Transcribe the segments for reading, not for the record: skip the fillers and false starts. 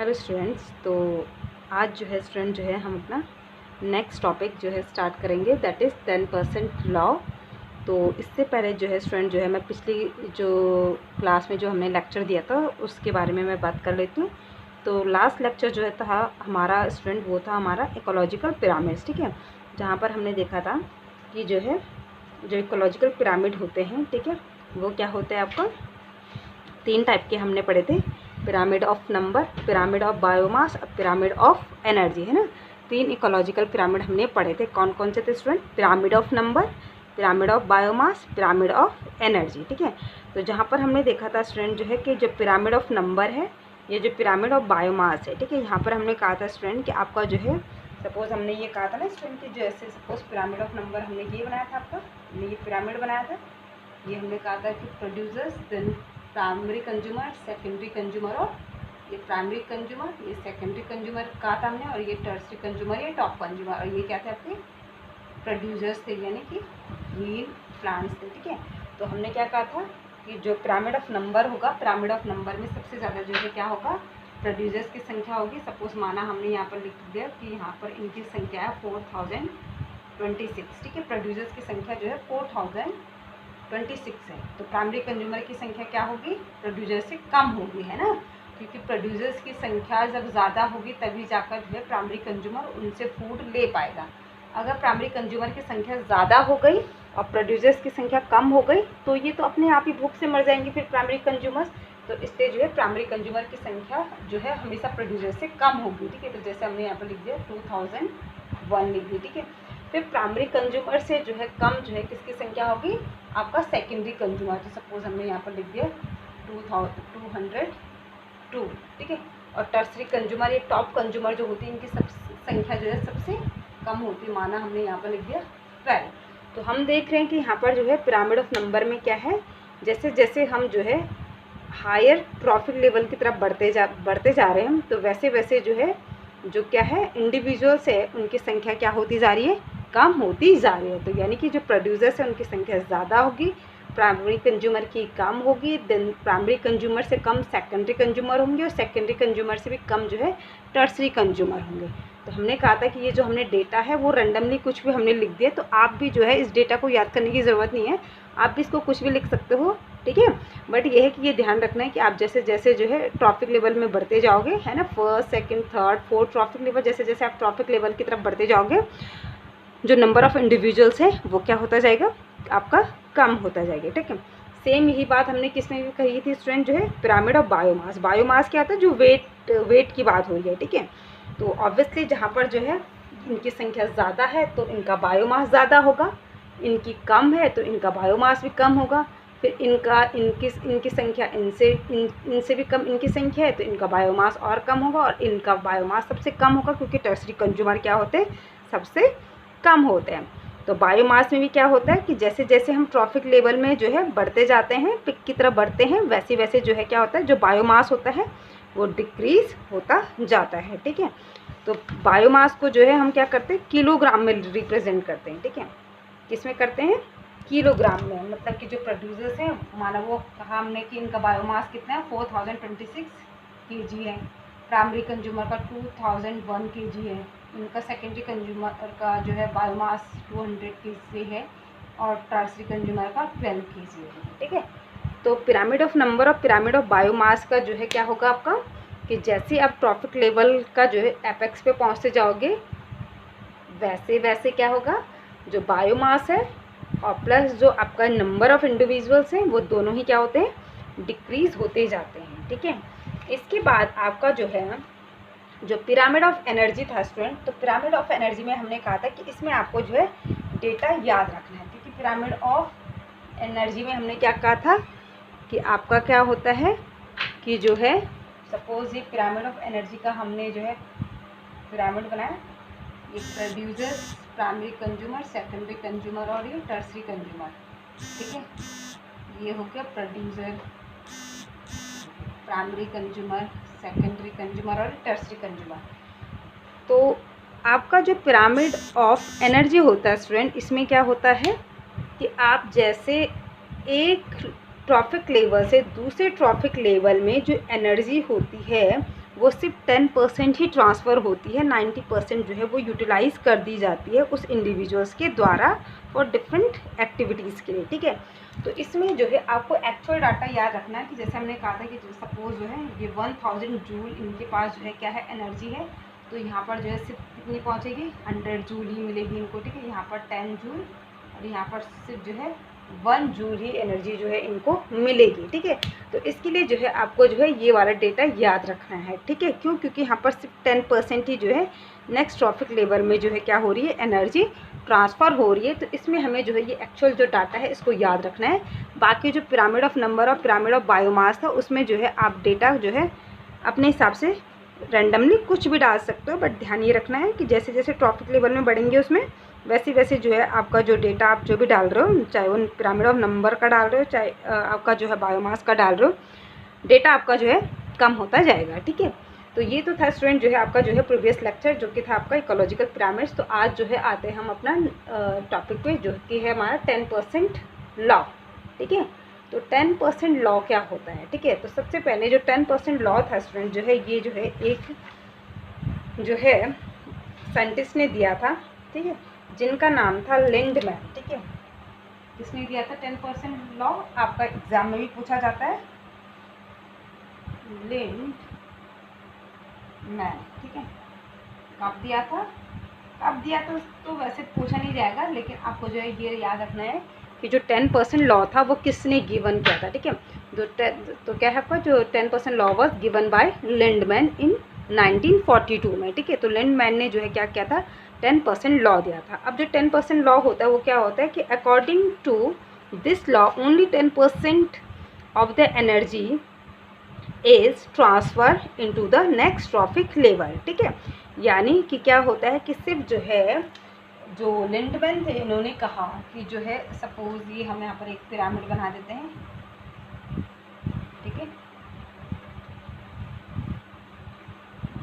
Hello students. तो आज जो है स्टूडेंट जो है हम अपना नेक्स्ट टॉपिक जो है स्टार्ट करेंगे, दैट इज़ 10% लॉ। तो इससे पहले जो है स्टूडेंट जो है मैं पिछली जो क्लास में जो हमने लेक्चर दिया था उसके बारे में मैं बात कर लेती हूँ। तो लास्ट लेक्चर जो है था हमारा स्टूडेंट वो था हमारा इकोलॉजिकल पिरामिड्स, ठीक है, जहाँ पर हमने देखा था कि जो है जो इकोलॉजिकल पिरामिड होते हैं, ठीक है, वो क्या होते हैं आपको 3 टाइप के हमने पढ़े थे, pyramid of number, pyramid of biomass, pyramid of energy, है ना। 3 इकोलॉजिकल पिरामिड हमने पढ़े थे। कौन कौन से थे student? Pyramid of number, pyramid of biomass, pyramid of energy, ठीक है। तो जहाँ पर हमने देखा था स्टूडेंट जो है कि जो पिरामिड ऑफ नंबर है, ये जो पिरामिड ऑफ बायोमास है, ठीक है, यहाँ पर हमने कहा था स्टूडेंट कि आपका जो है सपोज हमने ये कहा था ना स्टूडेंट कि जैसे सपोज पिरामिड ऑफ नंबर हमने ये बनाया था, आपका हमने ये पिरामिड बनाया था, ये हमने कहा था कि producers, then primary consumer, secondary consumer, और ये प्राइमरी कंज्यूमर, ये सेकेंडरी कंज्यूमर कहा था हमने, और ये टर्सरी कंज्यूमर, ये टॉप कंज्यूमर, और ये क्या थे आपके प्रोड्यूसर्स थे, यानी कि ग्रीन प्लांट्स थे, ठीक है। तो हमने क्या कहा था कि जो पिरामिड ऑफ नंबर होगा, पिरामिड ऑफ नंबर में सबसे ज़्यादा जो है क्या होगा, प्रोड्यूसर्स की संख्या होगी। सपोज माना हमने यहाँ पर लिख दिया कि यहाँ पर इनकी संख्या है 4026, ठीक है, प्रोड्यूसर्स की संख्या जो है 4026 है। तो प्राइमरी कंज्यूमर की संख्या क्या होगी, प्रोड्यूसर से कम होगी, है ना, क्योंकि प्रोड्यूसर्स की संख्या जब ज़्यादा होगी तभी जाकर जो है प्राइमरी कंज्यूमर उनसे फूड ले पाएगा। अगर प्राइमरी कंज्यूमर की संख्या ज़्यादा हो गई और प्रोड्यूसर्स की संख्या कम हो गई तो ये तो अपने आप ही भूख से मर जाएंगे फिर प्राइमरी कंज्यूमर्स। तो इससे जो है प्राइमरी कंज्यूमर की संख्या जो है हमेशा प्रोड्यूसर से कम होगी, ठीक है। तो जैसे हमने यहाँ पर लिख दिया 2001 लिख दी, ठीक है। फिर प्राइमरी कंज्यूमर से जो है कम जो है किसकी संख्या होगी, आपका सेकेंडरी कंज्यूमर। तो सपोज हमने यहाँ पर लिख दिया 202, ठीक है। और टर्सरी कंज्यूमर, ये टॉप कंज्यूमर जो होती है इनकी सब संख्या जो है सबसे कम होती है, माना हमने यहाँ पर लिख दिया 12। तो हम देख रहे हैं कि यहाँ पर जो है पिरामिड ऑफ नंबर में क्या है, जैसे जैसे हम जो है हायर प्रॉफिट लेवल की तरफ बढ़ते जा रहे हैं, तो वैसे वैसे जो है जो क्या है इंडिविजुअल्स है उनकी संख्या क्या होती जा रही है, कम होती जा रही है। तो यानी कि जो प्रोड्यूसर्स है उनकी संख्या ज़्यादा होगी, प्राइमरी कंज्यूमर की कम होगी, देन प्राइमरी कंज्यूमर से कम सेकेंडरी कंज्यूमर होंगे, और सेकेंडरी कंज्यूमर से भी कम जो है टर्सरी कंज्यूमर होंगे। तो हमने कहा था कि ये जो हमने डेटा है वो रैंडमली कुछ भी हमने लिख दिया, तो आप भी जो है इस डेटा को याद करने की ज़रूरत नहीं है, आप भी इसको कुछ भी लिख सकते हो, ठीक है। बट ये है कि ये ध्यान रखना है कि आप जैसे जैसे जो है ट्रॉफिक लेवल में बढ़ते जाओगे, है ना, first second third fourth trophic level, जैसे जैसे आप ट्रॉफिक लेवल की तरफ बढ़ते जाओगे जो नंबर ऑफ़ इंडिविजुअल्स है वो क्या होता जाएगा, आपका कम होता जाएगा, ठीक है। सेम यही बात हमने किस में भी कही थी स्टूडेंट, जो है पिरामिड ऑफ बायोमास। बायोमास क्या होता है, जो वेट की बात हो रही है, ठीक है। तो ऑब्वियसली जहाँ पर जो है इनकी संख्या ज़्यादा है तो इनका बायोमास ज़्यादा होगा, इनकी कम है तो इनका बायोमास भी कम होगा, फिर इनकी संख्या इनसे भी कम इनकी संख्या है तो इनका बायोमास और कम होगा, और इनका बायोमास सबसे कम होगा क्योंकि टर्सरी कंज्यूमर क्या होते हैं, सबसे कम होते हैं। तो बायोमास में भी क्या होता है कि जैसे जैसे हम ट्रॉफिक लेवल में जो है बढ़ते जाते हैं, पिक की तरफ बढ़ते हैं, वैसे वैसे जो है क्या होता है, जो बायोमास होता है वो डिक्रीज़ होता जाता है, ठीक है। तो बायोमास को जो है हम क्या करते हैं, किलोग्राम में रिप्रेजेंट करते हैं, ठीक है। किस में करते हैं, किलोग्राम में, मतलब कि जो प्रोड्यूसर्स हैं, माना वो कहा हमने कि इनका बायोमास कितना है 4026 kg है, प्राइमरी कंज्यूमर का 2001 kg है, इनका सेकेंडरी कंज्यूमर का जो है बायोमास 200 kg है, और टर्सरी कंज्यूमर का 12 kg है, ठीक है। तो पिरामिड ऑफ नंबर और पिरामिड ऑफ बायोमास का जो है क्या होगा आपका, कि जैसे आप ट्रॉफिक लेवल का जो है एपेक्स पे पहुंचते जाओगे वैसे वैसे क्या होगा, जो बायोमास है और प्लस जो आपका नंबर ऑफ़ इंडिविजुअल्स हैं वो दोनों ही क्या होते हैं, डिक्रीज़ होते जाते हैं, ठीक है। इसके बाद आपका जो है जो पिरामिड ऑफ एनर्जी था स्टूडेंट, तो पिरामिड ऑफ एनर्जी में हमने कहा था कि इसमें आपको जो है डेटा याद रखना है, क्योंकि पिरामिड ऑफ एनर्जी में हमने क्या कहा था कि आपका क्या होता है कि जो है सपोज ये पिरामिड ऑफ एनर्जी का हमने जो है पिरामिड बनाया, ये producers, primary consumer, secondary consumer और ये टर्सरी कंज्यूमर, ठीक है। ये हो गया producer, primary consumer, secondary consumer और टर्सरी कंज्यूमर। तो आपका जो पिरामिड ऑफ एनर्जी होता है स्टूडेंट, इसमें क्या होता है कि आप जैसे एक ट्रॉफिक लेवल से दूसरे ट्रॉफिक लेवल में जो एनर्जी होती है वो सिर्फ 10% ही ट्रांसफ़र होती है, 90% जो है वो यूटिलाइज़ कर दी जाती है उस इंडिविजुअल्स के द्वारा फॉर डिफरेंट एक्टिविटीज़ के लिए, ठीक है। तो इसमें जो है आपको एक्चुअल डाटा याद रखना है कि जैसे हमने कहा था कि सपोज जो है ये 1000 जूल इनके पास जो है क्या है, एनर्जी है, तो यहाँ पर जो है सिर्फ कितनी पहुँचेगी, 100 जूल ही मिलेगी इनको, ठीक है। यहाँ पर 10 जूल और यहाँ पर सिर्फ जो है 1 जूल ही एनर्जी जो है इनको मिलेगी, ठीक है। तो इसके लिए जो है आपको जो है ये वाला डेटा याद रखना है, ठीक है। क्यों? क्योंकि यहाँ पर सिर्फ 10% ही जो है नेक्स्ट ट्रॉफिक लेवल में जो है क्या हो रही है, एनर्जी ट्रांसफ़र हो रही है। तो इसमें हमें जो है ये एक्चुअल जो डाटा है इसको याद रखना है। बाकी जो पिरामिड ऑफ नंबर और पिरामिड ऑफ बायोमास था उसमें जो है आप डेटा जो है अपने हिसाब से रैंडमली कुछ भी डाल सकते हो, बट ध्यान ये रखना है कि जैसे जैसे ट्रॉफिक लेवल में बढ़ेंगे उसमें वैसे वैसे जो है आपका जो डेटा आप जो भी डाल रहे हो, चाहे वो पिरामिड ऑफ नंबर का डाल रहे हो, चाहे आपका जो है बायोमास का डाल रहे हो, डेटा आपका जो है कम होता जाएगा, ठीक है। तो ये तो था स्टूडेंट जो है आपका जो है प्रीवियस लेक्चर जो कि था आपका इकोलॉजिकल पिरामिड्स। तो आज जो है आते हैं हम अपना टॉपिक पे जो कि है हमारा 10% लॉ, ठीक है। तो 10% लॉ क्या होता है, ठीक है। तो सबसे पहले जो 10% लॉ था स्टूडेंट जो है ये जो है एक जो है साइंटिस्ट ने दिया था, ठीक है, जिनका नाम था लिंडमैन, ठीक है। किसने दिया था 10% लॉ? आपका एग्जाम में भी पूछा जाता है, लिंडमैन, ठीक है। कब दिया था? कब दिया था तो वैसे पूछा नहीं जाएगा, लेकिन आपको जो है ये याद रखना है कि जो 10% लॉ था वो किसने गिवन किया था, ठीक है। तो क्या है आपका जो 10% law was given by Lindeman in 1942 में, ठीक है। तो लिंडमैन ने जो है क्या किया था, 10% लॉ दिया था। अब जो 10% लॉ होता है वो क्या होता है कि according to this law only 10% of the energy is transfer into the next trophic level, ठीक है। यानी कि क्या होता है कि सिर्फ जो है जो लिंडमैन थे इन्होंने कहा कि जो है सपोज ये हम यहाँ पर एक पिरामिड बना देते हैं, ठीक है।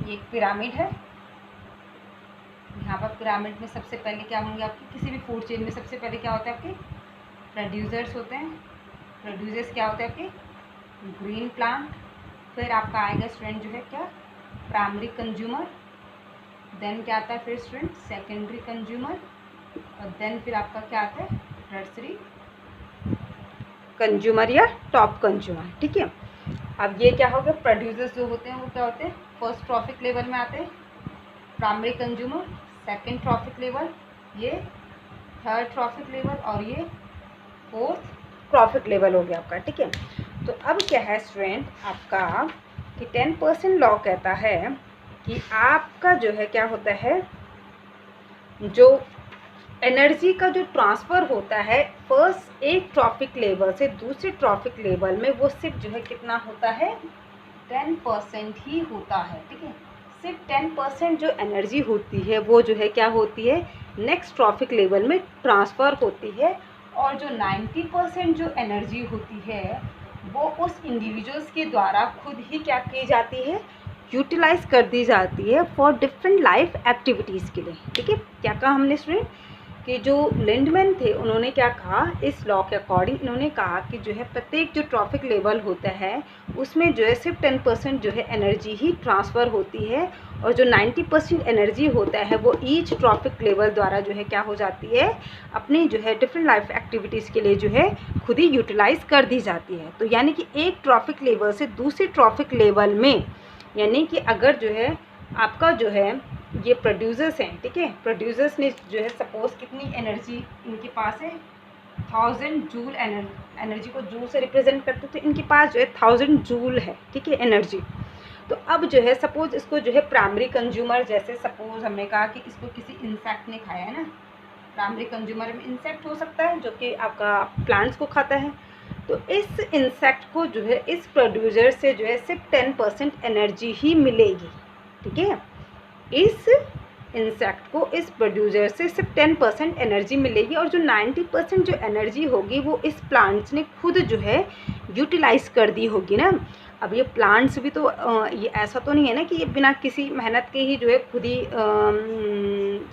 ये एक पिरामिड है, यहाँ पर पिरामिड में सबसे पहले क्या होंगे आपके, किसी भी फूड चेन में सबसे पहले क्या होता है आपके प्रोड्यूसर्स होते हैं। प्रोड्यूसर्स क्या होते हैं आपके, ग्रीन प्लांट। फिर आपका आएगा स्टूडेंट जो है क्या, प्राइमरी कंज्यूमर। देन क्या आता है फिर स्टूडेंट, सेकेंडरी कंज्यूमर। और देन फिर आपका क्या आता है, टर्सरी कंज्यूमर या टॉप कंज्यूमर, ठीक है। अब ये क्या हो गया, प्रोड्यूसर्स जो होते हैं वो क्या होते हैं, फर्स्ट ट्रॉफिक लेवल में आते हैं, primary consumer, second trophic level, ये थर्ड ट्रॉफिक लेवल और ये फोर्थ ट्रॉफिक लेवल हो गया आपका, ठीक है। तो अब क्या है स्टूडेंट आपका कि 10% लॉ कहता है कि आपका जो है क्या होता है, जो एनर्जी का जो ट्रांसफ़र होता है फर्स्ट एक ट्रॉफिक लेवल से दूसरे ट्रॉफिक लेवल में, वो सिर्फ जो है कितना होता है, 10% ही होता है, ठीक है। सिर्फ 10% जो एनर्जी होती है वो जो है क्या होती है, नेक्स्ट ट्रॉफिक लेवल में ट्रांसफ़र होती है। और जो 90% जो एनर्जी होती है वो उस इंडिविजुअल्स के द्वारा खुद ही क्या की जाती है, यूटिलाइज कर दी जाती है फॉर डिफरेंट लाइफ एक्टिविटीज़ के लिए, ठीक है। क्या कहा हमने स्टूडेंट कि जो लिंडमैन थे उन्होंने क्या कहा, इस लॉ के अकॉर्डिंग इन्होंने कहा कि जो है प्रत्येक जो ट्रॉफिक लेवल होता है उसमें जो है सिर्फ 10% जो है एनर्जी ही ट्रांसफ़र होती है, और जो 90% एनर्जी होता है वो ईच ट्रॉफिक लेवल द्वारा जो है क्या हो जाती है, अपनी जो है डिफरेंट लाइफ एक्टिविटीज़ के लिए जो है खुद ही यूटिलाइज़ कर दी जाती है। तो यानी कि एक ट्रॉफिक लेवल से दूसरे ट्रॉफिक लेवल में, यानी कि अगर जो है आपका जो है ये प्रोड्यूसर्स हैं, ठीक है, प्रोड्यूसर्स ने जो है सपोज कितनी एनर्जी इनके पास है, 1000 जूल एनर्जी को जूल से रिप्रेजेंट करते, तो इनके पास जो है 1000 जूल है, ठीक है, एनर्जी। तो अब जो है सपोज इसको जो है प्राइमरी कंज्यूमर, जैसे सपोज हमने कहा कि इसको किसी इंसेक्ट ने खाया है ना, प्राइमरी कंज्यूमर में इंसेक्ट हो सकता है जो कि आपका प्लांट्स को खाता है। तो इस इंसेक्ट को जो है इस प्रोड्यूसर से जो है सिर्फ 10% एनर्जी ही मिलेगी, ठीक है। इस इंसेक्ट को इस प्रोड्यूसर से सिर्फ 10% एनर्जी मिलेगी, और जो 90% जो एनर्जी होगी वो इस प्लांट्स ने खुद जो है यूटिलाइज़ कर दी होगी ना। अब ये प्लांट्स भी तो ये ऐसा तो नहीं है ना कि ये बिना किसी मेहनत के ही जो है खुद ही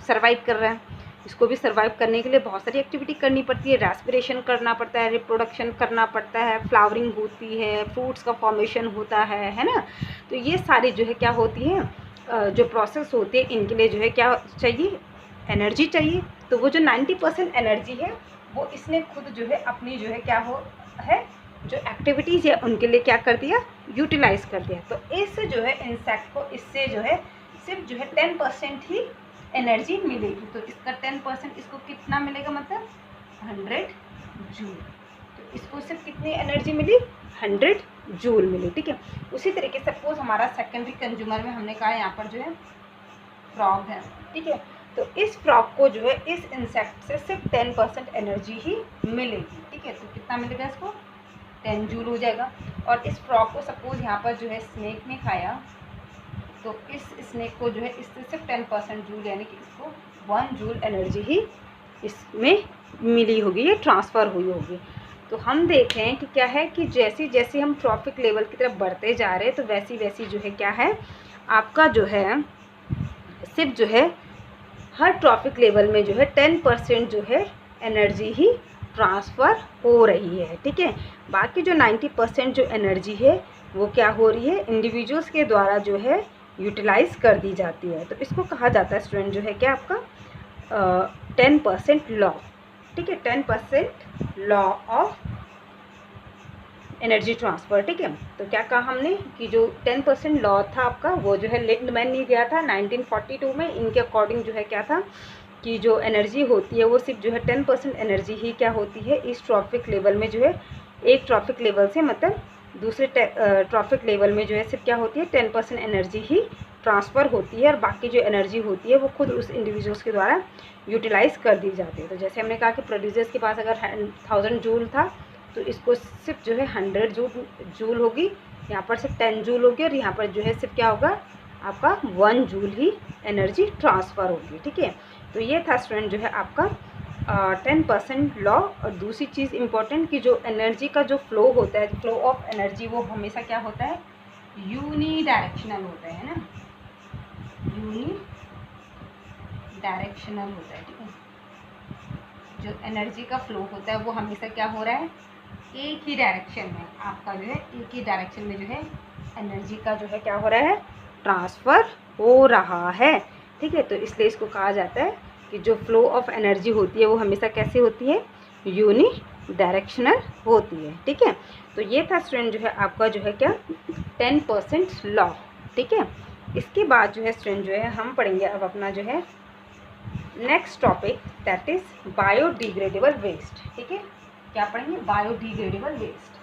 सर्वाइव कर रहा है। इसको भी सर्वाइव करने के लिए बहुत सारी एक्टिविटी करनी पड़ती है, रेस्पिरेशन करना पड़ता है, रिप्रोडक्शन करना पड़ता है, फ्लावरिंग होती है, फ्रूट्स का फॉर्मेशन होता है ना। तो ये सारी जो है क्या होती है जो प्रोसेस होती है, इनके लिए जो है क्या चाहिए, एनर्जी चाहिए। तो वो जो 90% एनर्जी है वो इसने खुद जो है अपनी जो है क्या हो है जो एक्टिविटीज़ है उनके लिए क्या कर दिया, यूटिलाइज़ कर दिया। तो इस जो है इंसेक्ट को इससे जो है सिर्फ जो है 10% ही एनर्जी मिलेगी। तो इसका 10% इसको कितना मिलेगा, मतलब 100 जूल। तो इसको सिर्फ कितनी एनर्जी मिली, 100 जूल मिली, ठीक है। उसी तरीके से सपोज हमारा सेकेंडरी कंज्यूमर में हमने कहा यहाँ पर जो है फ्रॉग है, ठीक है। तो इस फ्रॉग को जो है इस इंसेक्ट से सिर्फ 10% एनर्जी ही मिलेगी, ठीक है। तो कितना मिलेगा इसको, 10 जूल हो जाएगा। और इस फ्रॉग को सपोज यहाँ पर जो है स्नेक ने खाया, तो इस स्नेक को जो है इससे सिर्फ 10% जूल यानी कि इसको 1 जूल एनर्जी ही इसमें मिली होगी, ये ट्रांसफ़र हुई होगी। तो हम देख रहे हैं कि क्या है कि जैसे जैसे हम ट्रॉफिक लेवल की तरफ बढ़ते जा रहे हैं तो वैसी वैसी जो है क्या है आपका जो है सिर्फ जो है हर ट्रॉफिक लेवल में जो है 10% जो है एनर्जी ही ट्रांसफ़र हो रही है, ठीक है। बाकी जो 90% जो एनर्जी है वो क्या हो रही है, इंडिविजुअल्स के द्वारा जो है यूटिलाइज़ कर दी जाती है। तो इसको कहा जाता है स्टूडेंट जो है क्या आपका 10% लॉ, ठीक है, 10% लॉ ऑफ एनर्जी ट्रांसफ़र, ठीक है। तो क्या कहा हमने कि जो 10% लॉ था आपका वो जो है लिंडमैन ने दिया था 1942 में। इनके अकॉर्डिंग जो है क्या था कि जो एनर्जी होती है वो सिर्फ जो है 10% एनर्जी ही क्या होती है इस ट्रॉफिक लेवल में जो है एक ट्रॉफिक लेवल से मतलब दूसरे ट्रॉफिक लेवल में जो है सिर्फ क्या होती है 10% एनर्जी ही ट्रांसफ़र होती है और बाकी जो एनर्जी होती है वो खुद उस इंडिविजुअल्स के द्वारा यूटिलाइज़ कर दी जाती है। तो जैसे हमने कहा कि प्रोड्यूसर्स के पास अगर 1000 जूल था तो इसको सिर्फ जो है 100 जूल होगी, यहाँ पर सिर्फ 10 जूल होगी और यहाँ पर जो है सिर्फ क्या होगा आपका 1 जूल ही एनर्जी ट्रांसफ़र होगी, ठीक है। तो ये था स्टूडेंट जो है आपका 10% लॉ। और दूसरी चीज़ इम्पॉर्टेंट कि जो एनर्जी का जो फ्लो होता है, फ्लो ऑफ एनर्जी वो हमेशा क्या होता है, यूनी डायरेक्शनल होता है ना, यूनी डायरेक्शनल होता है, ठीक है। जो एनर्जी का फ्लो होता है वो हमेशा क्या हो रहा है, एक ही डायरेक्शन में आपका जो है एक ही डायरेक्शन में जो है एनर्जी का जो है क्या हो रहा है, ट्रांसफ़र हो रहा है, ठीक है। तो इसलिए इसको कहा जाता है कि जो फ्लो ऑफ एनर्जी होती है वो हमेशा कैसे होती है, यूनी डायरेक्शनल होती है, ठीक है। तो ये था स्टूडेंट जो है आपका जो है क्या 10% लॉ, ठीक है। इसके बाद जो है स्टूडेंट जो है हम पढ़ेंगे अब अपना जो है next topic that is biodegradable waste, ठीक है। क्या पढ़ेंगे, biodegradable waste.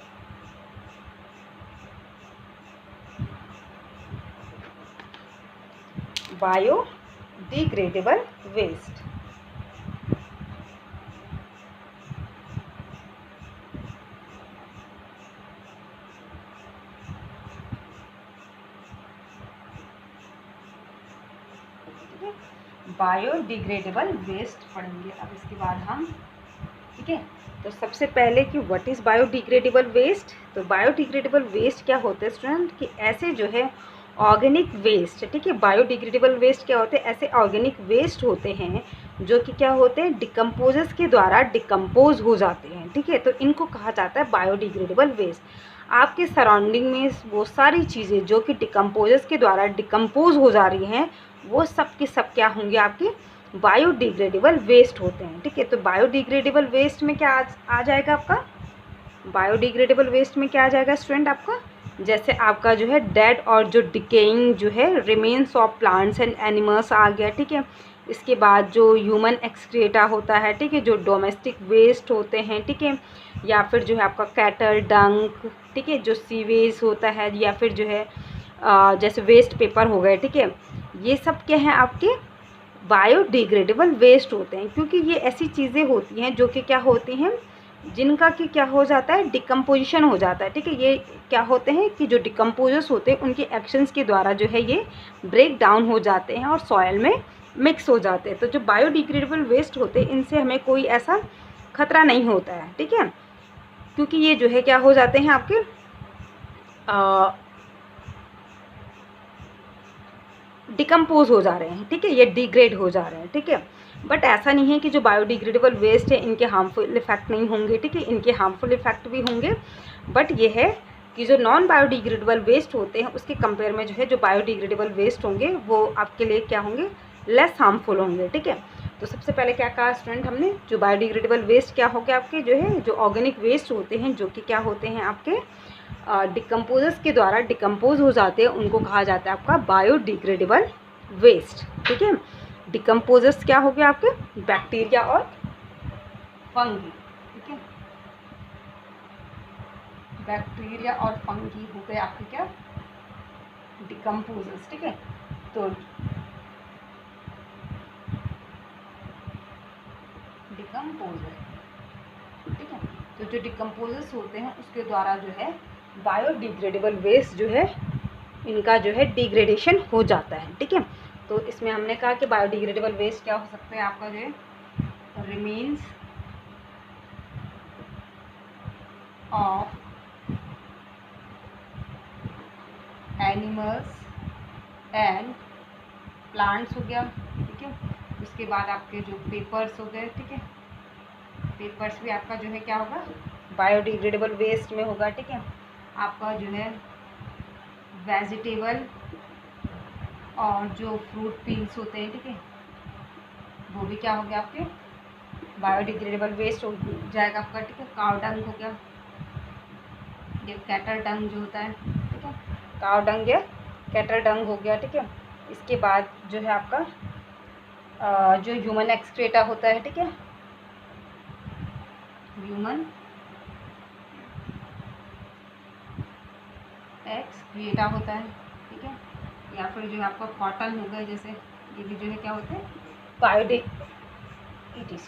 Biodegradable waste, biodegradable waste पढ़ेंगे अब इसके बाद हम, ठीक है। तो सबसे पहले कि व्हाट इज़ बायोडिग्रेडेबल वेस्ट। तो बायोडिग्रेडेबल वेस्ट क्या होते हैं स्टूडेंट कि ऐसे जो है ऑर्गेनिक वेस्ट, ठीक है। बायोडिग्रेडेबल वेस्ट क्या होते हैं, ऐसे ऑर्गेनिक वेस्ट होते हैं जो कि क्या होते हैं डिकम्पोजर्स के द्वारा डिकम्पोज हो जाते हैं, ठीक है। तो इनको कहा जाता है बायोडिग्रेडेबल वेस्ट। आपके सराउंडिंग में वो सारी चीज़ें जो कि डिकम्पोजर्स के द्वारा डिकम्पोज हो जा रही हैं वो सब के सब क्या होंगे, आपके बायोडिग्रेडेबल वेस्ट होते हैं, ठीक है। तो बायोडिग्रेडेबल वेस्ट में क्या आ जाएगा आपका, बायोडिग्रेडेबल वेस्ट में क्या आ जाएगा स्टूडेंट आपका, जैसे आपका जो है डेड और जो डिकेइंग जो है remains of plants and animals आ गया, ठीक है। इसके बाद जो ह्यूमन एक्सक्रीटा होता है, ठीक है, जो डोमेस्टिक वेस्ट होते हैं, ठीक है, या फिर जो है आपका कैटल डंक, ठीक है, जो सीवेज होता है, या फिर जो है जैसे वेस्ट पेपर हो गए, ठीक है। ये सब क्या है आपके बायोडिग्रेडेबल वेस्ट होते हैं, क्योंकि ये ऐसी चीज़ें होती हैं जो कि क्या होती हैं जिनका कि क्या हो जाता है डिकम्पोजिशन हो जाता है, ठीक है। ये क्या होते हैं कि जो डिकम्पोजर्स होते हैं उनके एक्शंस के द्वारा जो है ये ब्रेक डाउन हो जाते हैं और सॉयल में मिक्स हो जाते हैं। तो जो बायोडिग्रेडेबल वेस्ट होते हैं इनसे हमें कोई ऐसा खतरा नहीं होता है, ठीक है, क्योंकि ये जो है क्या हो जाते हैं आपके डिकम्पोज हो जा रहे हैं, ठीक है, ये डिग्रेड हो जा रहे हैं, ठीक है। बट ऐसा नहीं है कि जो बायोडिग्रेडेबल वेस्ट है इनके हार्मफुल इफ़ेक्ट नहीं होंगे, ठीक है, इनके हार्मफुल इफ़ेक्ट भी होंगे। बट ये है कि जो नॉन बायोडिग्रेडेबल वेस्ट होते हैं उसके कंपेयर में जो है जो बायोडिग्रेडेबल वेस्ट होंगे वो आपके लिए क्या होंगे, लेस हार्मफुल होंगे, ठीक है। तो सबसे पहले क्या कहा स्टूडेंट हमने, जो बायोडिग्रेडेबल वेस्ट क्या हो गया आपके जो है जो ऑर्गेनिक वेस्ट होते हैं जो कि क्या होते हैं आपके डिकम्पोजर्स के द्वारा डिकम्पोज हो जाते हैं, उनको कहा जाता है आपका बायोडिग्रेडेबल वेस्ट, ठीक है। डिकम्पोजर्स क्या हो गया आपके, बैक्टीरिया और फंगी, ठीक है, बैक्टीरिया और फंगी हो गए आपके क्या, डिकम्पोजर्स, ठीक है। तो डिकम्पोजर, ठीक है, तो जो डिकम्पोजर्स होते हैं उसके द्वारा जो है बायोडिग्रेडेबल वेस्ट जो है इनका जो है डिग्रेडेशन हो जाता है, ठीक है। तो इसमें हमने कहा कि बायोडिग्रेडेबल वेस्ट क्या हो सकते हैं आपका जो है, remains of animals and plants हो गया, ठीक है। उसके बाद आपके जो पेपर्स हो गए, ठीक है, पेपर्स भी आपका जो है क्या होगा, बायोडिग्रेडेबल वेस्ट में होगा, ठीक है। आपका जो है वेजिटेबल और जो फ्रूट पील्स होते हैं, ठीक है, वो भी क्या हो गया आपके बायोडिग्रेडेबल वेस्ट हो जाएगा आपका, ठीक है। काव डंग हो गया, ये कैटल डंग जो होता है, ठीक है, काव डंग या कैटल डंग हो गया, ठीक है। इसके बाद जो है आपका जो ह्यूमन एक्सक्रीटा होता है, ठीक है, ह्यूमन एक्सक्रीटा होता है, ठीक है, या फिर जो आपका कॉटन हो गया जैसे, ये भी जो है क्या होते हैं बायोडिग्रेडेबल,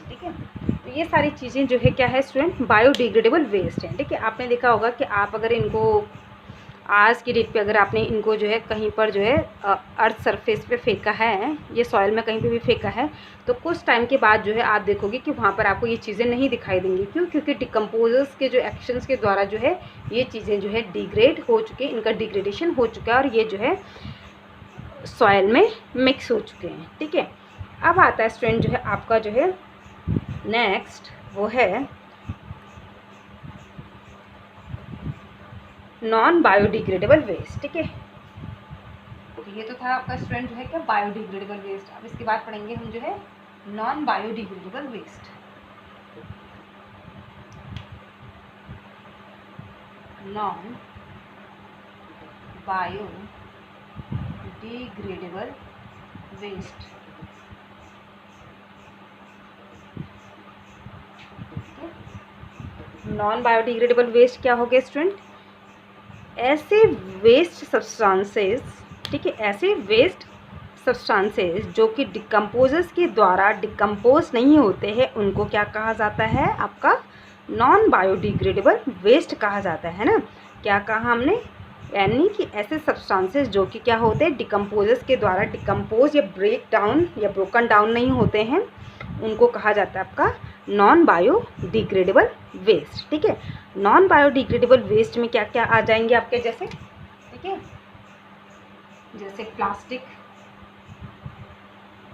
ठीक है। तो ये सारी चीज़ें जो है क्या है स्टूडेंट, बायोडिग्रेडेबल वेस्ट हैं, ठीक है। आपने देखा होगा कि आप अगर इनको आज की डेट पे अगर आपने इनको जो है कहीं पर जो है अर्थ सरफेस पे फेंका है, ये सॉइल में कहीं पे भी फेंका है, तो कुछ टाइम के बाद जो है आप देखोगे कि वहाँ पर आपको ये चीज़ें नहीं दिखाई देंगी। क्यों? क्योंकि डिकम्पोजर्स के जो एक्शंस के द्वारा जो है ये चीज़ें जो है डिग्रेड हो चुकी हैं, इनका डिग्रेडेशन हो चुका है और ये जो है सॉइल में मिक्स हो चुके हैं, ठीक है। अब आता है स्टूडेंट जो है आपका जो है नेक्स्ट वो है नॉन बायोडिग्रेडेबल वेस्ट, ठीक है। तो ये तो था आपका स्टूडेंट जो है क्या बायोडिग्रेडेबल वेस्ट। अब इसके बाद पढ़ेंगे हम जो है non biodegradable waste. Non biodegradable waste, non biodegradable waste क्या हो गया स्टूडेंट, ऐसे वेस्ट सब्सटेंसेस, ठीक है, ऐसे वेस्ट सब्सटेंसेस जो कि डिकम्पोजर्स के द्वारा डिकम्पोज नहीं होते हैं उनको क्या कहा जाता है आपका नॉन बायोडिग्रेडेबल वेस्ट कहा जाता है ना। क्या कहा हमने, यानी कि ऐसे सब्सटेंसेस जो कि क्या होते हैं डिकम्पोजर्स के द्वारा डिकम्पोज या ब्रेक डाउन या ब्रोकन डाउन नहीं होते हैं उनको कहा जाता है आपका नॉन बायोडिग्रेडेबल वेस्ट, ठीक है। नॉन बायोडिग्रेडेबल वेस्ट में क्या क्या आ जाएंगे आपके जैसे, ठीक है, जैसे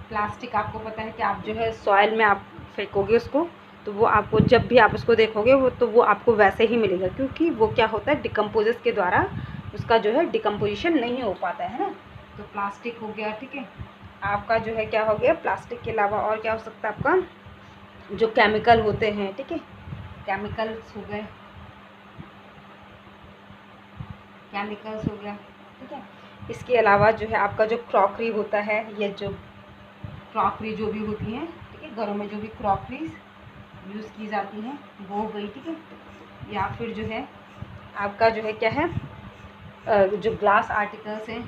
प्लास्टिक आपको पता है कि आप जो है सॉइल में आप फेंकोगे उसको तो वो आपको जब भी आप उसको देखोगे वो आपको वैसे ही मिलेगा, क्योंकि वो क्या होता है डिकम्पोजर्स के द्वारा उसका जो है डिकम्पोजिशन नहीं हो पाता है ना। तो प्लास्टिक हो गया, ठीक है, आपका जो है क्या हो गया, प्लास्टिक के अलावा और क्या हो सकता है आपका जो केमिकल होते हैं, ठीक है, केमिकल्स हो गए, केमिकल्स हो गया, ठीक है। इसके अलावा जो है आपका जो क्रॉकरी होता है, ये जो क्रॉकरी जो भी होती हैं, ठीक है, घरों में जो भी क्रॉकरीज यूज़ की जाती हैं वो हो गई, ठीक है। या फिर जो है आपका जो है क्या है जो ग्लास आर्टिकल्स हैं,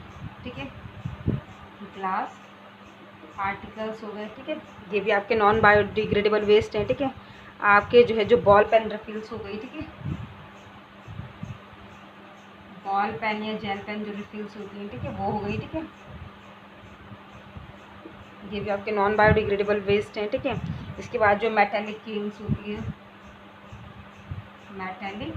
ठीक है, ग्लास आर्टिकल्स हो गए, ठीक है, ये भी आपके नॉन बायोडिग्रेडेबल वेस्ट हैं, ठीक है। आपके जो है जो बॉल पेन रिफिल्स हो गई, ठीक है, बॉल पेन या जेल पेन जो रिफिल्स होती हैं, ठीक है, वो हो गई, ठीक है, ये भी आपके नॉन बायोडिग्रेडेबल वेस्ट हैं, ठीक है। इसके बाद जो मेटेलिक केन्स होती हैं, मेटेलिक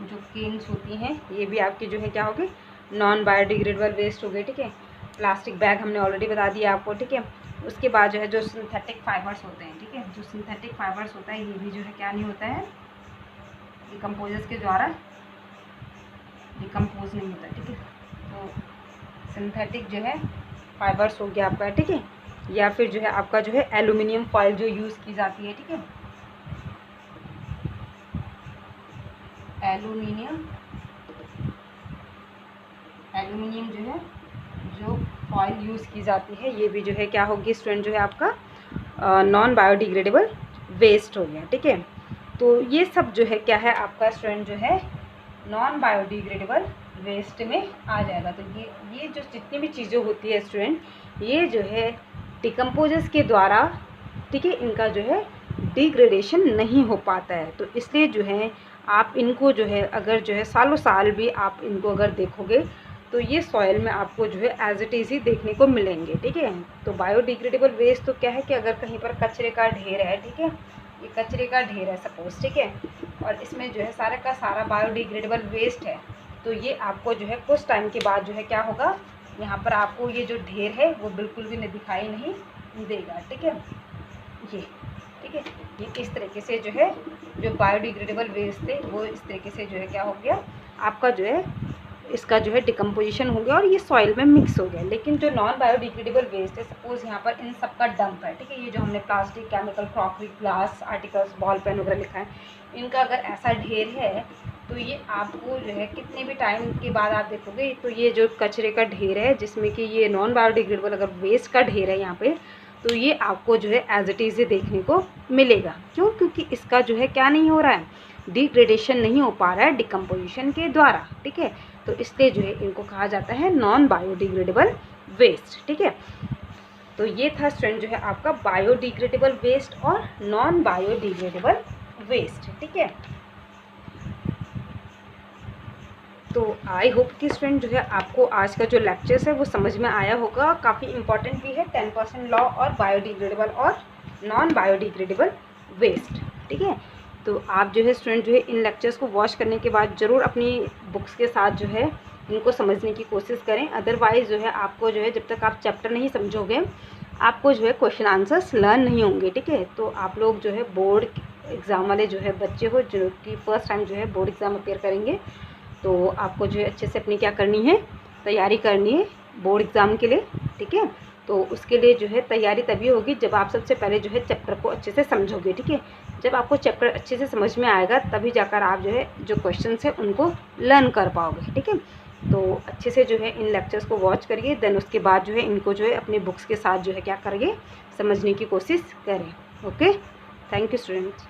जो केन्स होती हैं ये भी आपकी जो है क्या हो गई नॉन बायोडिग्रेडेबल वेस्ट हो गई, ठीक है। प्लास्टिक बैग हमने ऑलरेडी बता दिया आपको, ठीक है। उसके बाद जो है जो सिंथेटिक फाइबर्स होते हैं, ठीक है, जो सिंथेटिक फाइबर्स होता है ये भी जो है क्या नहीं होता है, डिकम्पोजर्स के द्वारा डिकम्पोज नहीं होता, ठीक है। तो सिंथेटिक जो है फाइबर्स हो गया आपका, ठीक है, या फिर जो है आपका जो है एल्यूमिनियम फॉइल जो यूज़ की जाती है, ठीक है, एल्यूमिनियम जो है जो फॉइल यूज़ की जाती है ये भी जो है क्या होगी स्टूडेंट, जो है आपका नॉन बायोडिग्रेडेबल वेस्ट हो गया, ठीक है। तो ये सब जो है क्या है आपका स्टूडेंट जो है नॉन बायोडिग्रेडेबल वेस्ट में आ जाएगा। तो ये जो जितनी भी चीज़ें होती है स्टूडेंट ये जो है डिकम्पोजर्स के द्वारा, ठीक है, इनका जो है डिग्रेडेशन नहीं हो पाता है। तो इसलिए जो है आप इनको जो है अगर जो है सालों साल भी आप इनको अगर देखोगे तो ये सॉइल में आपको जो है एज इट इज़ ही देखने को मिलेंगे, ठीक है। तो बायोडिग्रेडेबल वेस्ट तो क्या है कि अगर कहीं पर कचरे का ढेर है, ठीक है, ये कचरे का ढेर है सपोज, ठीक है, और इसमें जो है सारा का सारा बायोडिग्रेडेबल वेस्ट है, तो ये आपको जो है कुछ टाइम के बाद जो है क्या होगा, यहाँ पर आपको ये जो ढेर है वो बिल्कुल भी दिखाई नहीं देगा, ठीक है, ये, ठीक है। ये इस तरीके से जो है जो बायोडिग्रेडेबल वेस्ट थे वो इस तरीके से जो है क्या हो गया आपका जो है इसका जो है डिकम्पोजिशन हो गया और ये सॉइल में मिक्स हो गया। लेकिन जो नॉन बायोडिग्रेडेबल वेस्ट है सपोज़ यहाँ पर इन सब का डंप है, ठीक है, ये जो हमने plastic, chemical, crockery, glass articles, ball pen वगैरह लिखा है, इनका अगर ऐसा ढेर है तो ये आपको जो है कितने भी टाइम के बाद आप देखोगे तो ये जो कचरे का ढेर है जिसमें कि ये नॉन बायोडिग्रेडेबल अगर वेस्ट का ढेर है यहाँ पे, तो ये आपको जो है एज इट इज़ देखने को मिलेगा। क्यों? क्योंकि इसका जो है क्या नहीं हो रहा है, डिग्रेडेशन नहीं हो पा रहा है डिकम्पोजिशन के द्वारा, ठीक है। तो इसलिए जो है इनको कहा जाता है नॉन बायोडिग्रेडेबल वेस्ट, ठीक है। तो ये था स्टूडेंट जो है आपका बायोडिग्रेडेबल वेस्ट और नॉन बायोडिग्रेडेबल वेस्ट, ठीक है। तो आई होप कि स्टूडेंट जो है आपको आज का जो लेक्चर्स है वो समझ में आया होगा। काफ़ी इंपॉर्टेंट भी है 10% लॉ और बायोडिग्रेडेबल और नॉन बायोडिग्रेडेबल वेस्ट, ठीक है। तो आप जो है स्टूडेंट जो है इन लेक्चर्स को वॉच करने के बाद ज़रूर अपनी बुक्स के साथ जो है इनको समझने की कोशिश करें। अदरवाइज़ जो है आपको जो है जब तक आप चैप्टर नहीं समझोगे आपको जो है क्वेश्चन आंसर्स लर्न नहीं होंगे, ठीक है। तो आप लोग जो है बोर्ड एग्ज़ाम वाले जो है बच्चे हो जो कि फ़र्स्ट टाइम जो है बोर्ड एग्ज़ाम अपेयर करेंगे, तो आपको जो है अच्छे से अपनी क्या करनी है, तैयारी करनी है बोर्ड एग्ज़ाम के लिए, ठीक है। तो उसके लिए जो है तैयारी तभी होगी जब आप सबसे पहले जो है चैप्टर को अच्छे से समझोगे, ठीक है। जब आपको चैप्टर अच्छे से समझ में आएगा तभी जाकर आप जो है जो क्वेश्चंस है उनको लर्न कर पाओगे, ठीक है। तो अच्छे से जो है इन लेक्चर्स को वॉच करिए, देन उसके बाद जो है इनको जो है अपनी बुक्स के साथ जो है क्या करिए, समझने की कोशिश करें। Okay, thank you students.